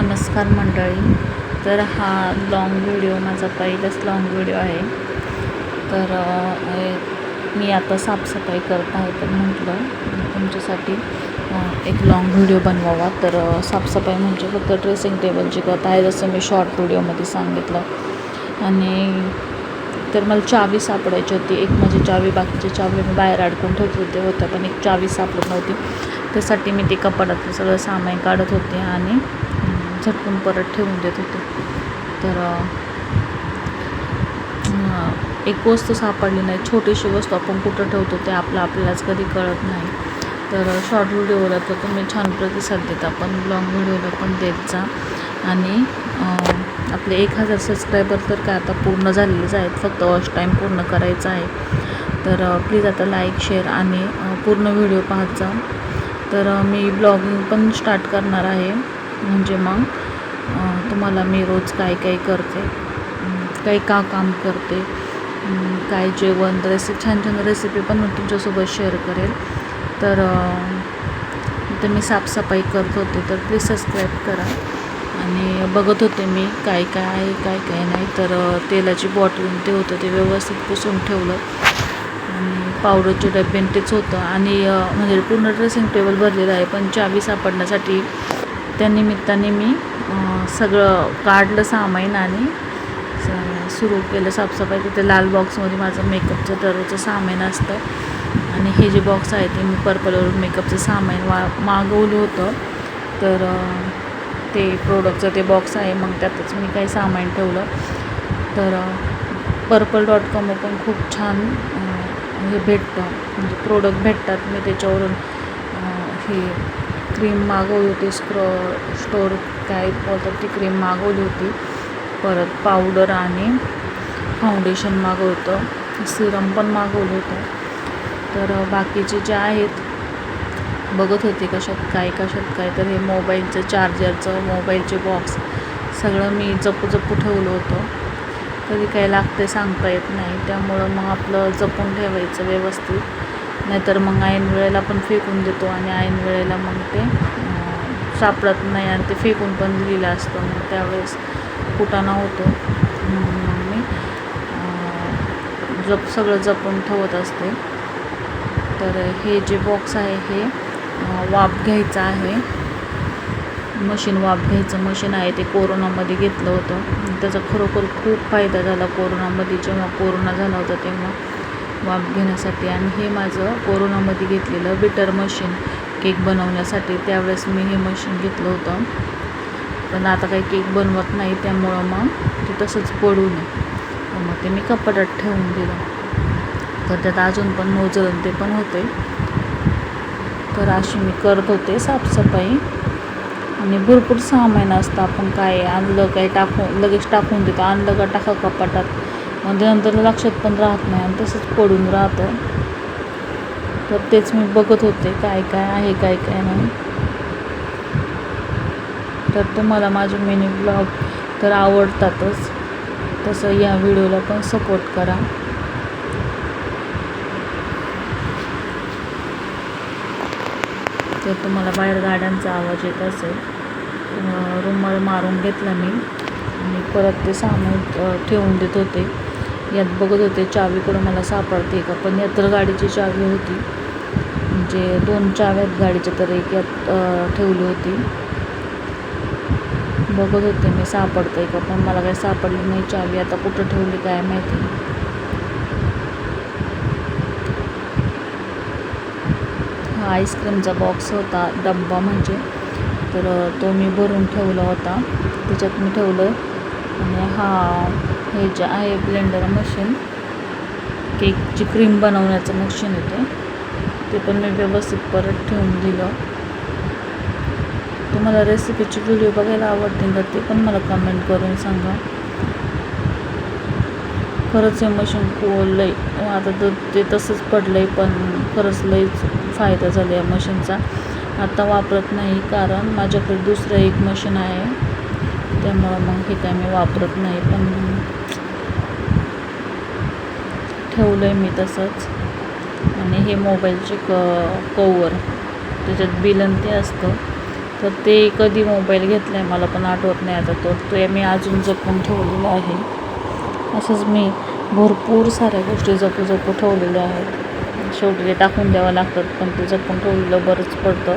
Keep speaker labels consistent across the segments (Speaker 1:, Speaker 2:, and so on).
Speaker 1: नमस्कार मंडळी. तर हा लॉंग व्हिडिओ माझा पहिलाच लॉंग व्हिडिओ आहे. तर मी आता साफसफाई करत आहे, तर म्हटलं तुमच्यासाठी एक लॉंग व्हिडिओ बनवावा. तर साफसफाई म्हणजे फक्त ड्रेसिंग टेबलची करत आहे, जसं मी शॉर्ट व्हिडिओमध्ये सांगितलं. आणि तर मला चावी सापडायची होती. एक माझी चावी, बाकीची चावी मी बाहेर अडकून ठेवत होते, पण एक चावी सापडत नव्हती. त्यासाठी मी ते कपाटातलं सगळं सामान काढत होते आणि झटकून परत ठेवून देत होते. तर एक वस्तू सापडली नाही. छोटीशी वस्तू आपण कुठं ठेवतो ते आपल्यालाच कधी कळत नाही. तर शॉर्ट व्हिडिओला तर तुम्ही छान प्रतिसाद देता, पण लॉंग व्हिडिओला पण देत जा. आणि आपले 1000 सबस्क्रायबर तर काय आता पूर्ण झालेलेच आहेत, फक्त वॉच टाईम पूर्ण करायचा आहे. तर प्लीज आता लाईक, शेअर आणि पूर्ण व्हिडिओ पाहत जा. तर मी ब्लॉगिंग पण स्टार्ट करणार आहे, म्हणजे मग तुम्हाला मी रोज काय काय करते, काही काम करते, काय जेवण, छान छान रेसिपी पण मी तुमच्यासोबत शेअर करेल. तर इथे मी साफसफाई करत होते, तर प्लीज सबस्क्राईब करा. आणि बघत होते मी काय काय आहे, काय काय नाही. तर तेलाची बॉटल ते होतं ते व्यवस्थित पुसून ठेवलं, आणि पावडरचे डबे तेच होतं. आणि म्हणजे पूर्ण ड्रेसिंग टेबल भरलेलं आहे, पण चावी सापडण्यासाठी त्या निमित्ताने मी सगळं काढलं सामान आणि सुरू केलं साफसफाई. तिथे लाल बॉक्समध्ये माझं मेकअपचं दररोजचं सामान असतं, आणि हे जे बॉक्स आहे ते मी पर्पलवरून मेकअपचं सामान मागवलं होतं. तर ते प्रोडक्टचं ते बॉक्स आहे, मग त्यातच मी काही सामान ठेवलं. तर purple.com पण खूप छान हे भेटतं, म्हणजे प्रोडक्ट भेटतात. मी त्याच्यावरून ही क्रीम मागवली होती, स्टोर काय बोलतात ती क्रीम मागवली होती. परत पावडर आणि फाउंडेशन मागवलं होतं, सिरम पण मागवलं होतं. तर बाकीचे जे आहेत बघत होते कशात काय. तर हे मोबाईलचं चार्जरचं, मोबाईलचे बॉक्स सगळं मी जपू ठेवलं होतं. कधी काय लागते सांगता येत नाही, त्यामुळं मग आपलं जपून ठेवायचं व्यवस्थित. नाहीतर मग ऐन वेळेला पण फेकून देतो, आणि ऐन वेळेला मग ते सापडत नाही, आणि ते फेकून पण दिलेलं असतं, मग त्यावेळेस कुटाणा होतो. मग मी सगळं जपून ठेवत असते. तर हे जे बॉक्स आहे हे वाफ घ्यायचं आहे, मशीन वाफ घ्यायचं मशीन आहे. ते कोरोनामध्ये घेतलं होतं, त्याचा खरोखर खूप फायदा झाला कोरोनामध्ये. जेव्हा कोरोना झाला होता तेव्हा वाफ घेण्यासाठी. आणि हे माझं कोरोनामध्ये घेतलेलं बिटर मशीन केक बनवण्यासाठी. त्यावेळेस मी हे मशीन घेतलं होतं, पण आता काही केक बनवत नाही, त्यामुळं मग ते तसंच पडू नये, मग ते मी कपाटात ठेवून दिलं. तर त्यात अजून पण नोझल ते पण होते. तर अशी मी करत होते साफसफाई. आणि भरपूर सामान असतं, आपण काय आणलं काय लगेच टाकून देतो, आणलं का टाका कपाटात, मग नंतर लक्षात पण राहत नाही, आणि तसंच पडून राहतं. तर तेच मी बघत होते काय काय आहे, काय काय नाही. तर तुम्हाला माझे मिनी ब्लॉग तर आवडतातच, तसं या व्हिडिओला पण सपोर्ट करा. तर तुम्हाला बाहेर गाड्यांचा आवाज येत असेल, रुमाल मारून घेतला मी, आणि परत ते सामान ठेवून देत होते. यात बघत होते चावी कुठं मला सापडते का, पण यात तर गाडीची चावी होती, म्हणजे 2 चाव्यात गाडीच्या, तर एक यात ठेवली होती. बघत होते मी सापडते का, पण मला काही सापडली नाही चावी. आता कुठं ठेवली काय माहिती. हा आईस्क्रीमचा बॉक्स होता, डब्बा म्हणजे, तर तो मी भरून ठेवला होता, त्याच्यात मी ठेवलं. आणि हे जे आहे ब्लेंडर मशीन, केकची क्रीम बनवण्याचं मशीन येते, ते पण मी व्यवस्थित परत ठेवून दिलं. तुम्हाला रेसिपीची व्हिडिओ बघायला आवडतील तर ते पण मला कमेंट करून सांगा. खरंच हे मशीन लई आता तर ते तसंच पडलं आहे, पण खरंच लईच फायदा झाला या मशीनचा. आता वापरत नाही, कारण माझ्याकडे दुसरं एक मशीन आहे, त्यामुळं मग हे काय मी वापरत नाही, पण ठेवलं आहे मी तसंच. आणि हे मोबाईलचे कवर, त्याच्यात बिल ते असतं, तर ते कधी मोबाईल घेतला आहे मला पण आठवत नाही आता. तो मी अजून जपून ठेवलेला आहे. असंच मी भरपूर साऱ्या गोष्टी जपू ठेवलेल्या आहेत. शेवटी ते टाकून द्यावं लागतात, पण ते जपून ठेवलेलं बरंच पडतं.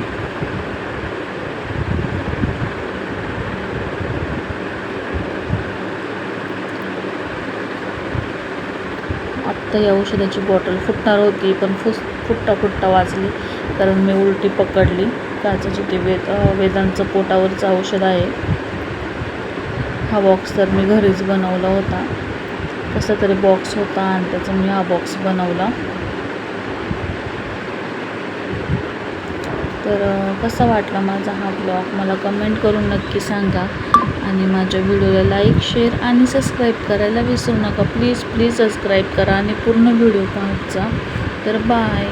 Speaker 1: आत्ता या औषधाची बॉटल फुटणार होती, पण फुटता वाचली, कारण मी उलटी पकडली. काचेची ते वेदांचं पोटावरचं औषध आहे. हा बॉक्स तर मी घरीच बनवला होता. कसा तरी बॉक्स होता आणि त्याचा मी हा बॉक्स बनवला. तर कसा वाटला माझा हा ब्लॉग मला कमेंट करून नक्की सांगा. आणि माझ्या व्हिडिओला लाईक, शेअर आणि सबस्क्राईब करायला विसरू नका. प्लीज सबस्क्राईब करा आणि पूर्ण व्हिडिओ पाहत जा. तर बाय.